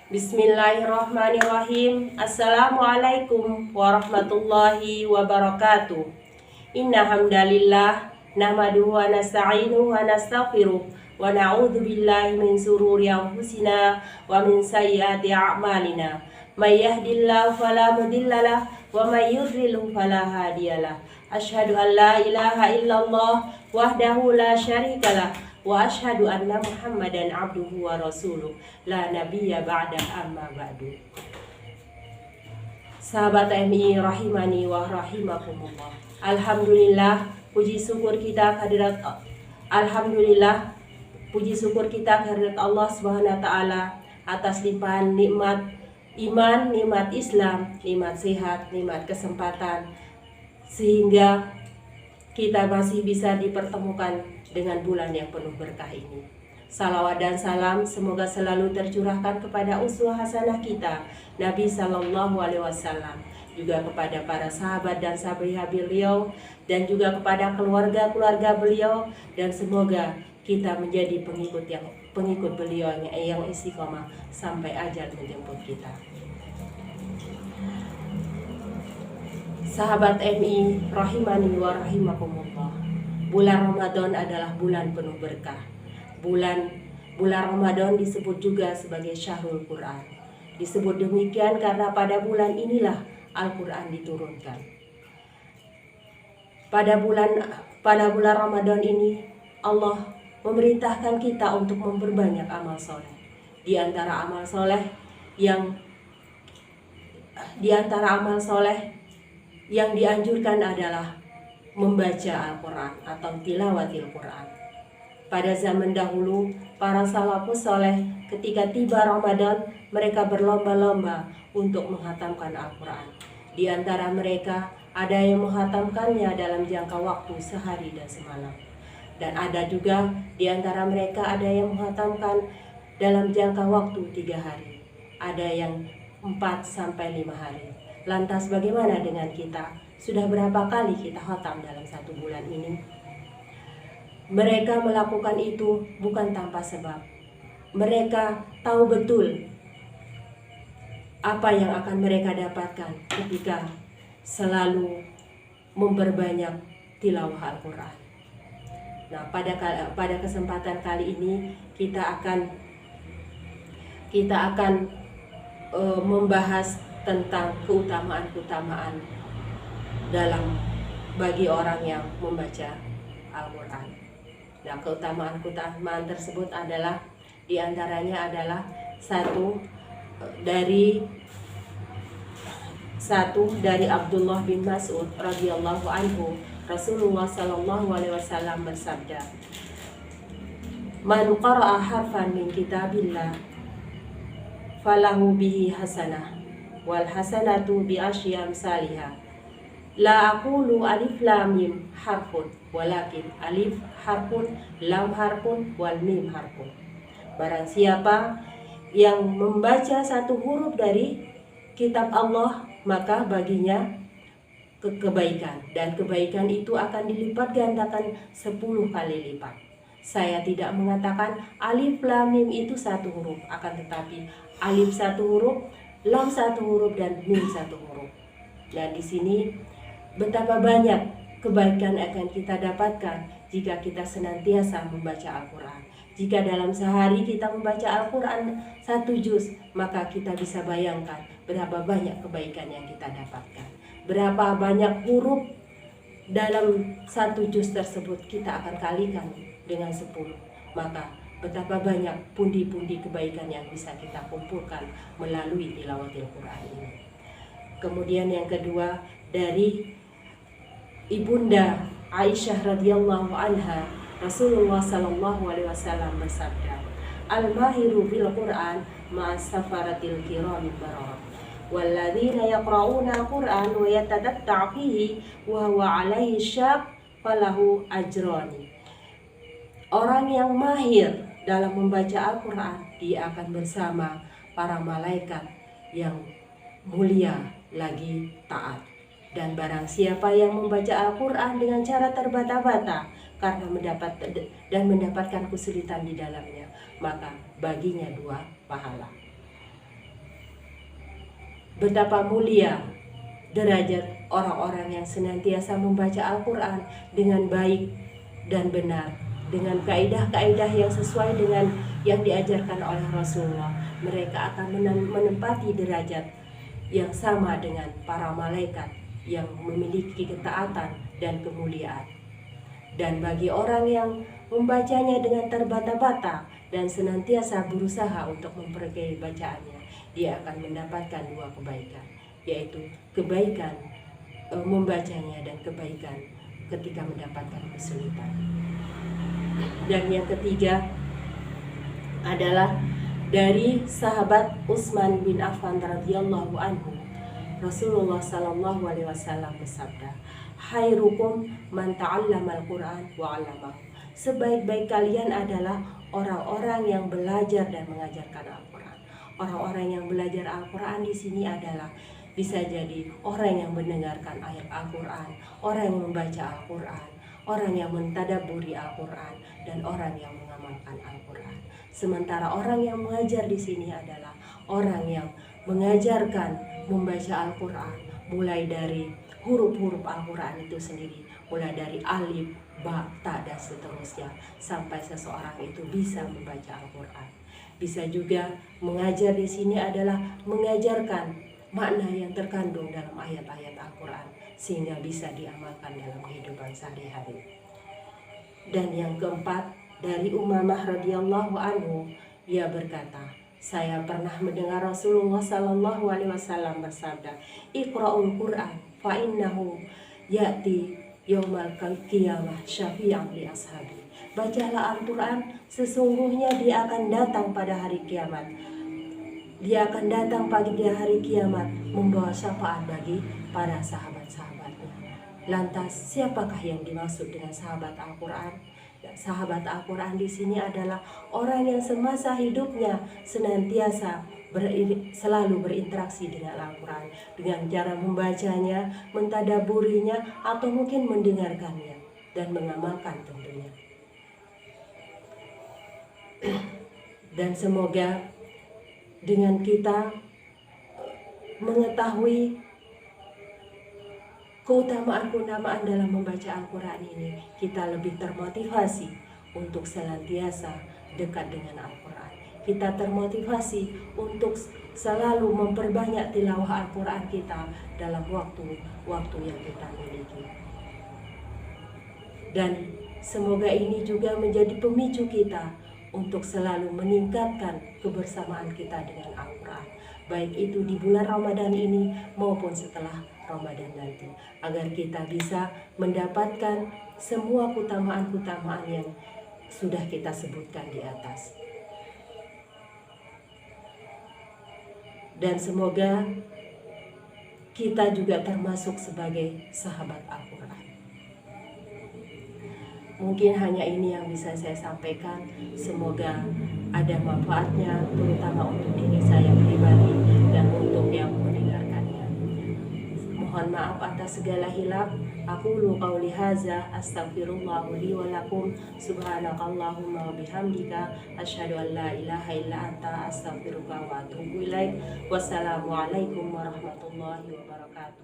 Bismillahirrahmanirrahim. Assalamualaikum warahmatullahi wabarakatuh. Inna hamdalillah nahmaduhu wa nasta'inuhu wa nastaghfiruh wa na'udzu billahi min sururi anfusina wa min sayyiati a'malina. May yahdihillahu fala mudhillalah wa may yudlilhu fala hadiyalah. Asyhadu an la ilaha illallah wahdahu la syarikalah wa asyhadu anna Muhammadan abduhu wa rasuluh la nabiyya ba'da amma ba'du. Sahabat MI rahimani wa rahimakumullah. Alhamdulillah, puji syukur kita kehadirat Allah Subhanahu wa taala atas limpahan nikmat iman, nikmat Islam, nikmat sehat, nikmat kesempatan, sehingga kita masih bisa dipertemukan dengan bulan yang penuh berkah ini. Salawat dan salam semoga selalu tercurahkan kepada uswah hasanah kita, Nabi Sallallahu Alaihi Wasallam, juga kepada para sahabat dan sahabat beliau, dan juga kepada keluarga beliau, dan semoga kita menjadi pengikut beliau yang istiqomah sampai ajal menjemput kita. Sahabat MI rahimani wa rahimakumullah. Bulan Ramadan adalah bulan penuh berkah. Bulan Ramadan disebut juga sebagai Syahrul Quran. Disebut demikian karena pada bulan inilah Al-Quran diturunkan. Pada bulan Ramadan ini Allah memerintahkan kita untuk memperbanyak amal soleh. Di antara amal soleh yang dianjurkan adalah membaca Al-Quran atau tilawatil Quran. Pada zaman dahulu, para salafus soleh ketika tiba Ramadan, mereka berlomba-lomba untuk menghatamkan Al-Quran. Di antara mereka ada yang menghatamkannya dalam jangka waktu sehari dan semalam. Dan ada juga di antara mereka ada yang menghatamkan dalam jangka waktu 3 hari. Ada yang 4-5 hari. Lantas bagaimana dengan kita? Sudah berapa kali kita khatam dalam 1 bulan ini? Mereka melakukan itu bukan tanpa sebab. Mereka tahu betul apa yang akan mereka dapatkan ketika selalu memperbanyak tilawah Al-Quran. Nah, pada kesempatan kali ini kita akan membahas tentang keutamaan dalam bagi orang yang membaca Al-Quran. Nah, keutamaan tersebut adalah diantaranya adalah satu dari Abdullah bin Mas'ud radhiyallahu anhu, Rasulullah sallallahu alaihi wasallam bersabda, "Man qara'a harfan min kitabillah falahu bihi hasanah wal hasanatu bi asyri amsalihha. La aqulu alif lam mim harfun, walakin alif harfun, lam harfun, wal mim harfun." Barang siapa yang membaca 1 huruf dari kitab Allah, maka baginya kebaikan, dan kebaikan itu akan dilipat gandakan 10 kali lipat. Saya tidak mengatakan alif lam mim itu 1 huruf, akan tetapi alif 1 huruf, lam 1 huruf, dan mim 1 huruf. Dan di sini betapa banyak kebaikan akan kita dapatkan jika kita senantiasa membaca Al-Quran. Jika dalam sehari kita membaca Al-Quran 1 juz, maka kita bisa bayangkan berapa banyak kebaikan yang kita dapatkan. Berapa banyak huruf dalam 1 juz tersebut kita akan kalikan dengan 10. Maka betapa banyak pundi-pundi kebaikan yang bisa kita kumpulkan melalui tilawatil Quran ini. Kemudian yang kedua dari Ibunda Aisyah radhiyallahu anha, Rasulullah sallallahu alaihi wasallam bersabda, "Al-mahiru bil Quran ma'as safaratil kiramil bararah. Walladzina yaqra'una al-Quran wa yatadatta'u fihi wa huwa 'alaihi syaq falahu ajrani." Orang yang mahir dalam membaca Al-Quran, dia akan bersama para malaikat yang mulia lagi taat. Dan barang siapa yang membaca Al-Quran dengan cara terbata-bata karena mendapatkan kesulitan di dalamnya, maka baginya 2 pahala. betapa mulia derajat orang-orang yang senantiasa membaca Al-Quran dengan baik dan benar, dengan kaidah-kaidah yang sesuai dengan yang diajarkan oleh Rasulullah. Mereka akan menempati derajat yang sama dengan para malaikat yang memiliki ketaatan dan kemuliaan. Dan bagi orang yang membacanya dengan terbata-bata dan senantiasa berusaha untuk memperbaiki bacaannya, dia akan mendapatkan dua kebaikan, yaitu kebaikan membacanya dan kebaikan ketika mendapatkan kesulitan. Dan yang ketiga adalah dari sahabat Utsman bin Affan radhiyallahu anhu. Rasulullah sallallahu alaihi wasallam bersabda, "Khairukum man ta'allamal Qur'an wa 'allamahu." Sebaik-baik kalian adalah orang-orang yang belajar dan mengajarkan Al-Qur'an. Orang-orang yang belajar Al-Qur'an di sini adalah bisa jadi orang yang mendengarkan ayat Al-Qur'an, orang yang membaca Al-Qur'an, orang yang mentadabburi Al-Qur'an, dan orang yang mengamalkan Al-Qur'an. Sementara orang yang mengajar di sini adalah orang yang mengajarkan membaca Al-Qur'an, mulai dari huruf-huruf Al-Qur'an itu sendiri, mulai dari alif, ba, ta, dan seterusnya, sampai seseorang itu bisa membaca Al-Qur'an. Bisa juga mengajar di sini adalah mengajarkan makna yang terkandung dalam ayat-ayat Al-Qur'an sehingga bisa diamalkan dalam kehidupan sehari-hari. Dan yang keempat, dari Umamah radhiyallahu anhu, ia berkata, saya pernah mendengar Rasulullah sallallahu alaihi wasallam bersabda, "Iqra'ul Qur'an fa innahu ya'ti yaumal qiyamah syafi'an li ashabi." Bacalah Al-Qur'an, sesungguhnya dia akan datang pada hari kiamat. Dia akan datang pada hari kiamat membawa syafaat bagi para sahabat-sahabatnya. Lantas, siapakah yang dimaksud dengan sahabat Al-Qur'an? Sahabat Al-Quran di sini adalah orang yang semasa hidupnya senantiasa selalu berinteraksi dengan Al-Quran, dengan cara membacanya, mentadaburinya, atau mungkin mendengarkannya dan mengamalkan tentunya. Dan semoga dengan kita mengetahui keutamaan-keutamaan dalam membaca Al-Quran ini, kita lebih termotivasi untuk senantiasa dekat dengan Al-Quran. Kita termotivasi untuk selalu memperbanyak tilawah Al-Quran kita dalam waktu-waktu yang kita miliki. Dan semoga ini juga menjadi pemicu kita untuk selalu meningkatkan kebersamaan kita dengan Al-Quran, baik itu di bulan Ramadan ini maupun setelah Ramadan nanti, agar kita bisa mendapatkan semua keutamaan-keutamaan yang sudah kita sebutkan di atas. Dan semoga kita juga termasuk sebagai sahabat Al-Quran. Mungkin hanya ini yang bisa saya sampaikan. Semoga ada manfaatnya, terutama untuk diri saya pribadi dan untuk yang mendengarkannya. Mohon maaf atas segala hilaf. Aqulu qauli hadza astaghfirullah li wa lakum. Subhanakallahumma wa bihamdika asyhadu an la ilaha illa anta astaghfiruka wa atubu ilaik. Wassalamualaikum warahmatullahi wabarakatuh.